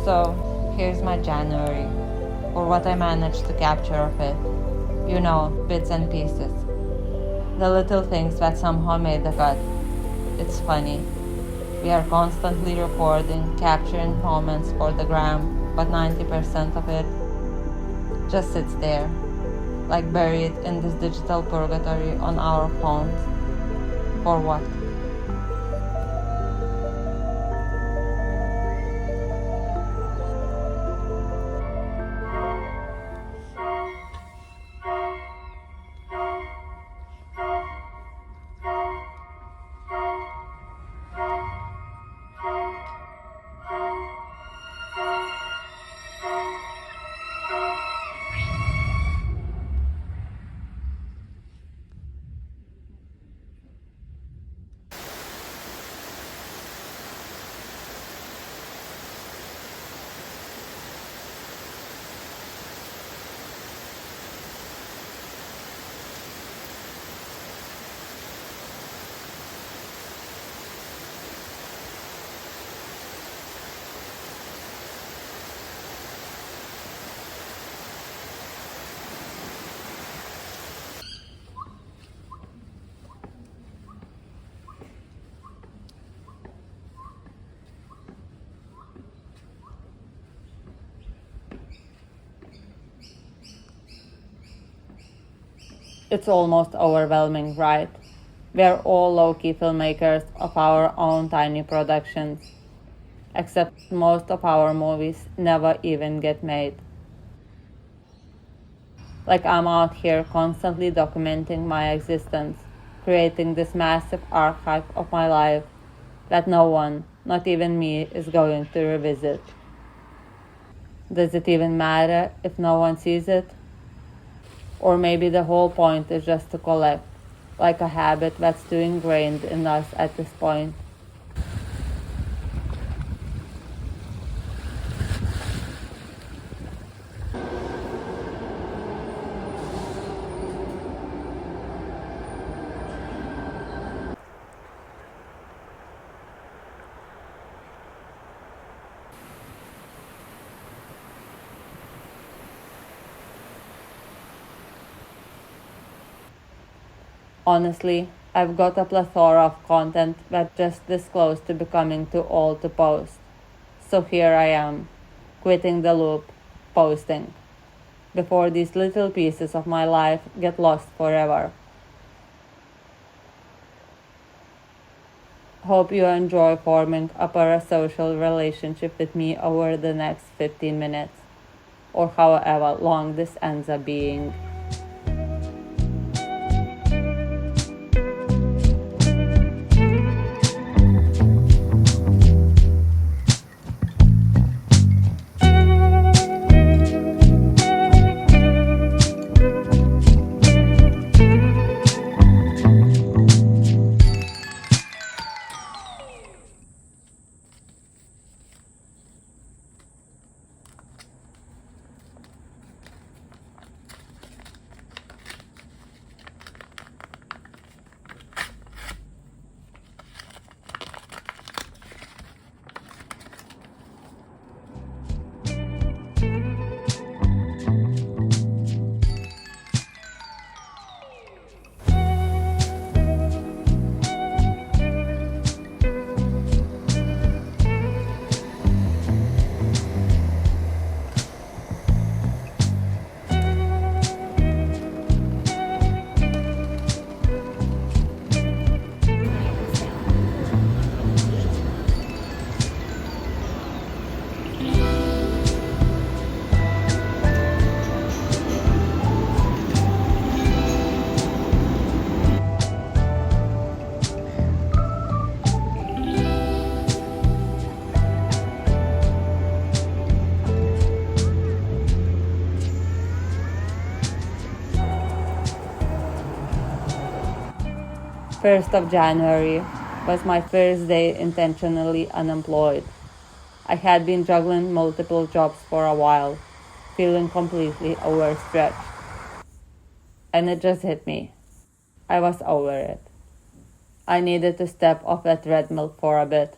So, here's my January, or what I managed to capture of it. You know, bits and pieces. The little things that somehow made the cut. It's funny. We are constantly recording, capturing moments for the gram, but 90% of it just sits there, like buried in this digital purgatory on our phones. For what? It's almost overwhelming, right? We're all low-key filmmakers of our own tiny productions, except most of our movies never even get made. Like I'm out here constantly documenting my existence, creating this massive archive of my life that no one, not even me, is going to revisit. Does it even matter if no one sees it? Or maybe the whole point is just to collect, like a habit that's too ingrained in us at this point. Honestly, I've got a plethora of content that's just this close to becoming too old to post. So here I am, quitting the loop, posting, before these little pieces of my life get lost forever. Hope you enjoy forming a parasocial relationship with me over the next 15 minutes, or however long this ends up being. First of January was my first day intentionally unemployed. I had been juggling multiple jobs for a while, feeling completely overstretched. And it just hit me. I was over it. I needed to step off that treadmill for a bit.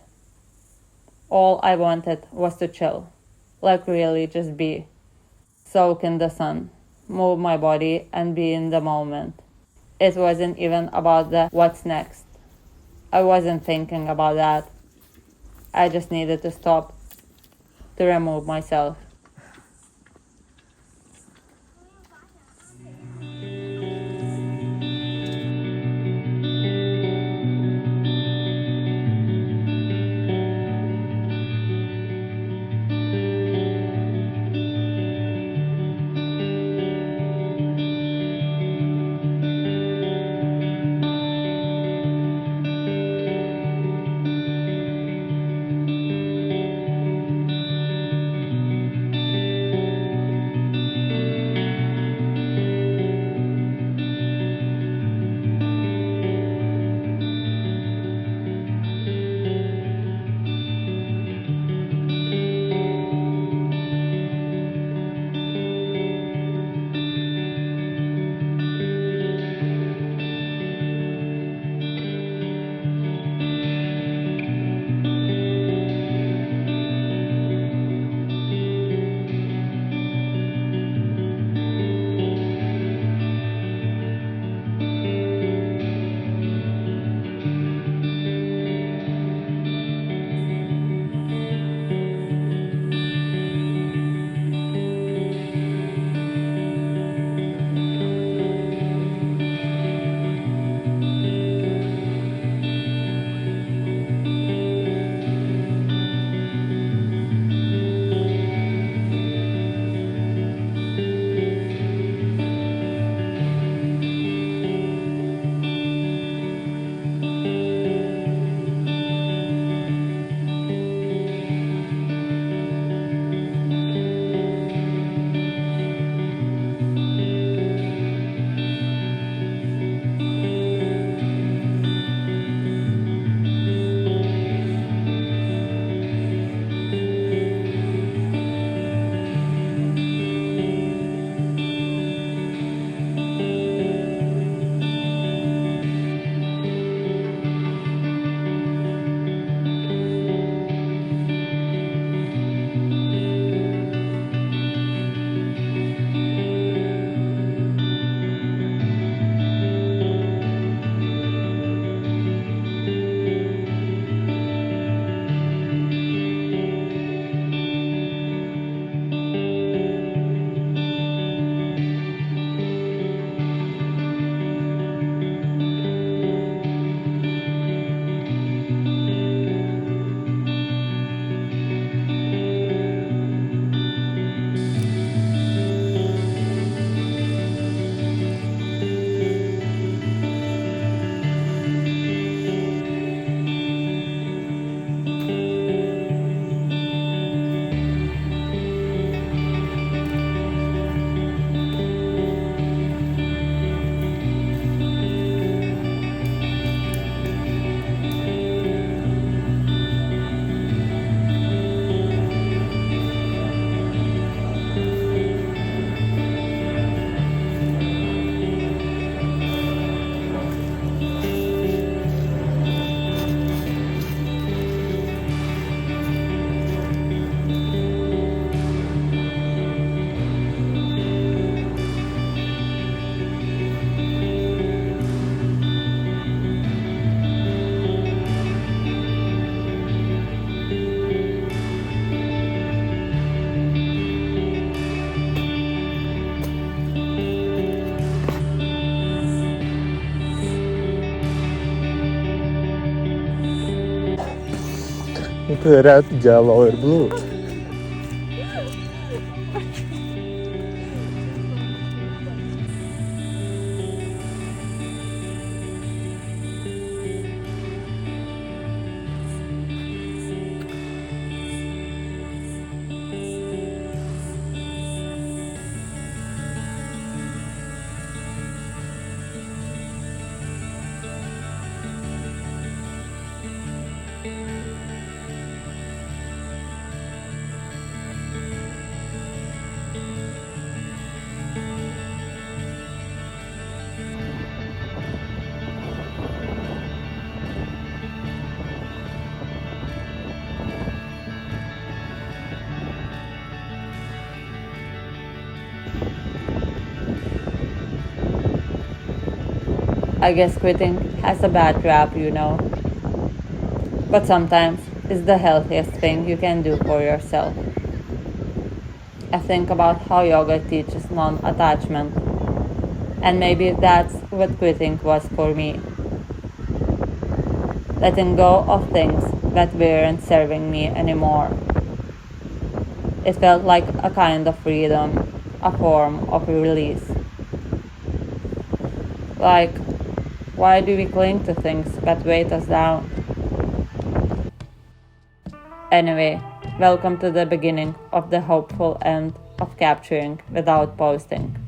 All I wanted was to chill, Like, really, just be. Soak in the sun, move my body, and be in the moment. It wasn't even about the what's next. I wasn't thinking about that. I just needed to stop, to remove myself. Red, yellow, or blue. I guess quitting has a bad rap, you know. But sometimes it's the healthiest thing you can do for yourself. I think about how yoga teaches non attachment, and maybe that's what quitting was for me. Letting go of things that weren't serving me anymore. It felt like a kind of freedom, a form of release. Like, why do we cling to things that weight us down? Anyway, welcome to the beginning of the hopeful end of capturing without posting.